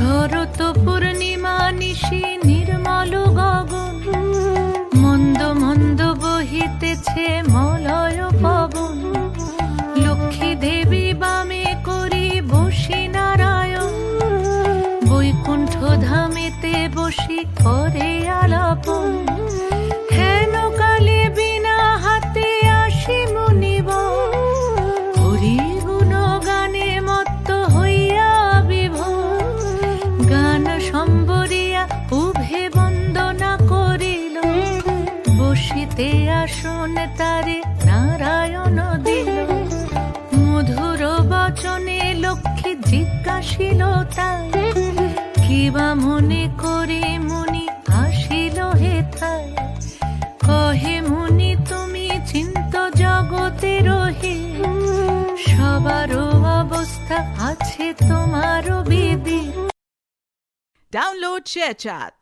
শরৎ পূর্ণিমা নিশি নির্মল গগন, মন্দ মন্দ বহিতেছে মলয় পবন। লক্ষ্মী দেবী বামে করি বসি নারায়ণ, বৈকুণ্ঠ ধামেতে বসি করে আলাপন। হেন কালে বিনা হাতে আসি মুনিব, হরি গুণ গানে মত্ত হইয়া বিভোর। গান সম্বরিয়া উভে বন্দনা করিল, বসিতে আসন তারে নারায়ণ দিল। মধুর বচনে লক্ষ্মী জিজ্ঞাসিল তাই, কিবা মনে করে মুনি আসিল হেথায়। কহে মুনি তুমি চিন্ত জগতে রহি, সবারও অবস্থা আছে তোমারও বিধি। Download ShareChat.